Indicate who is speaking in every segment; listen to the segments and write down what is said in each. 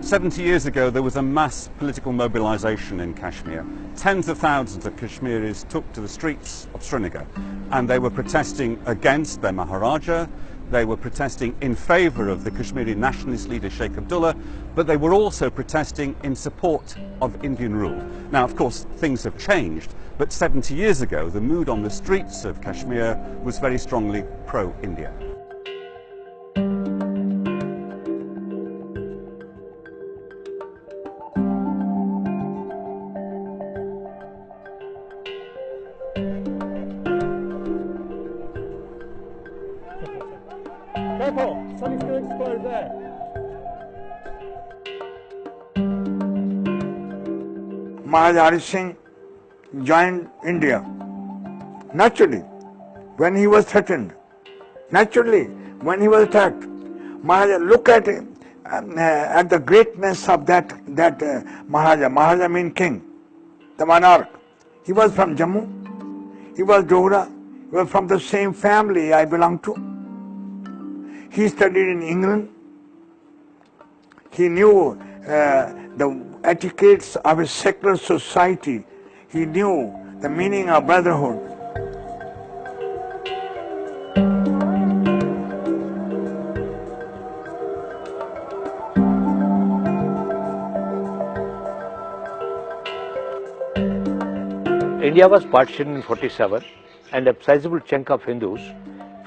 Speaker 1: 70 years ago, there was a mass political mobilization in Kashmir. Tens of thousands of Kashmiris took to the streets of Srinagar, and they were protesting against their Maharaja. They were protesting in favor of the Kashmiri nationalist leader Sheikh Abdullah, but they were also protesting in support of Indian rule. Now, of course, things have changed, but 70 years ago, the mood on the streets of Kashmir was very strongly pro-India.
Speaker 2: Careful, something's going to explode there.
Speaker 3: Maharaja Singh joined India naturally when he was threatened, naturally when he was attacked. Maharaja, look at the greatness of that Maharaja. Maharaja means king, the monarch. He was from Jammu, he was Dohra, he was from the same family I belong to. He studied in England. He knew the etiquettes of a secular society. He knew the meaning of brotherhood.
Speaker 2: India was partitioned in 47, and a sizable chunk of Hindus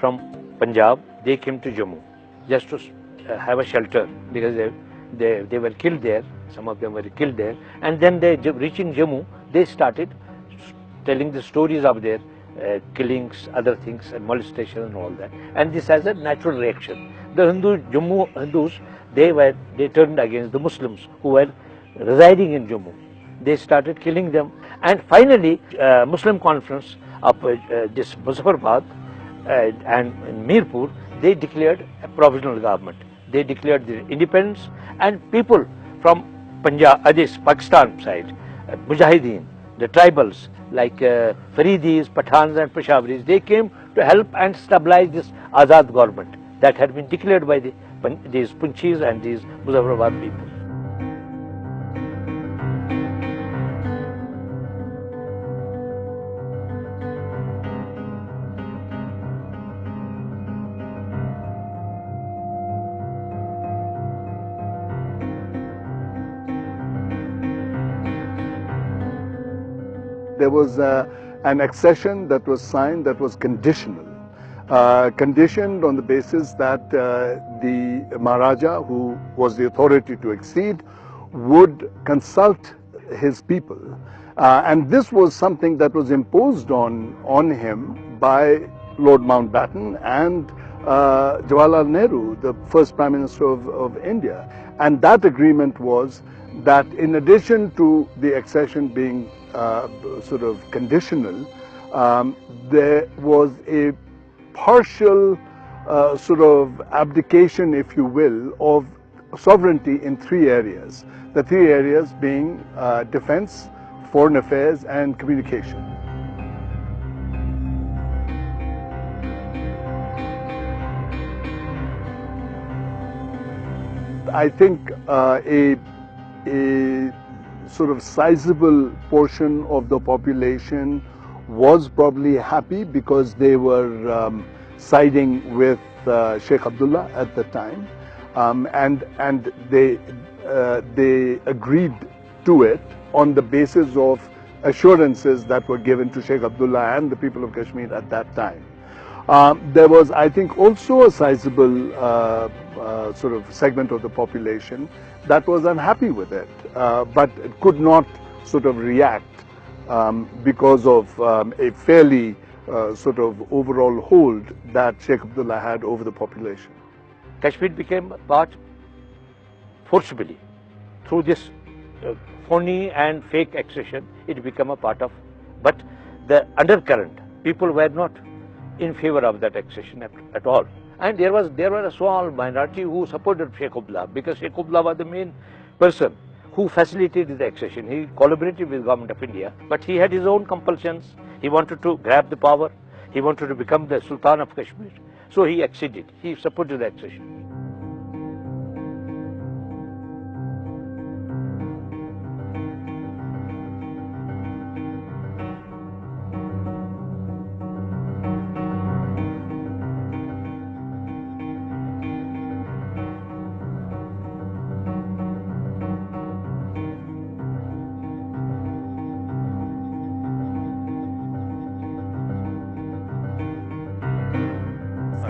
Speaker 2: from Punjab, they came to Jammu just to have a shelter, because they were killed there. Some of them were killed there, and then reaching Jammu, they started telling the stories of their killings, other things, and molestation and all that. And this has a natural reaction. The Jammu Hindus, they turned against the Muslims who were residing in Jammu. They started killing them, and finally, Muslim conference of this Muzaffarabad and in Mirpur, they declared a provisional government. They declared their independence, and people from Punjab, Pakistan side, Mujahideen, the tribals like Faridis, Pathans and Peshawris, they came to help and stabilize this Azad government that had been declared by these Punchis and these Muzaffarabad people.
Speaker 4: There was an accession that was signed that was conditional, conditioned on the basis that the Maharaja, who was the authority to accede, would consult his people. And this was something that was imposed on him by Lord Mountbatten and Jawaharlal Nehru, the first Prime Minister of India. And that agreement was that in addition to the accession being sort of conditional, there was a partial sort of abdication, if you will, of sovereignty in three areas. The three areas being defense, foreign affairs and communication. I think a sort of sizable portion of the population was probably happy because they were siding with Sheikh Abdullah at the time, and they agreed to it on the basis of assurances that were given to Sheikh Abdullah and the people of Kashmir at that time. There was, I think, also a sizable sort of segment of the population that was unhappy with it, but it could not sort of react because of a fairly sort of overall hold that Sheikh Abdullah had over the population.
Speaker 2: Kashmir became a part forcibly through this phony and fake accession. It became a part of, but the undercurrent, people were not in favor of that accession at all. And there was a small minority who supported Sheikh Abdullah, because Sheikh Abdullah was the main person who facilitated the accession. He collaborated with the government of India, but he had his own compulsions. He wanted to grab the power. He wanted to become the Sultan of Kashmir. So he acceded. He supported the accession.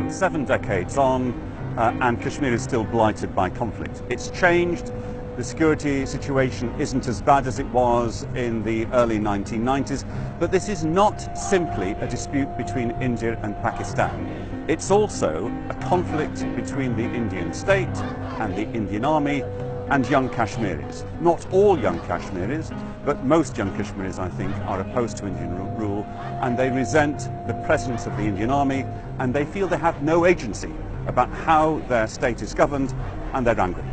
Speaker 1: some 7 decades on, and Kashmir is still blighted by conflict. It's changed. The security situation isn't as bad as it was in the early 1990s, but this is not simply a dispute between India and Pakistan. It's also a conflict between the Indian state and the Indian army and young Kashmiris. Not all young Kashmiris, but most young Kashmiris, I think, are opposed to Indian rule, and they resent the presence of the Indian army, and they feel they have no agency about how their state is governed, and they're angry.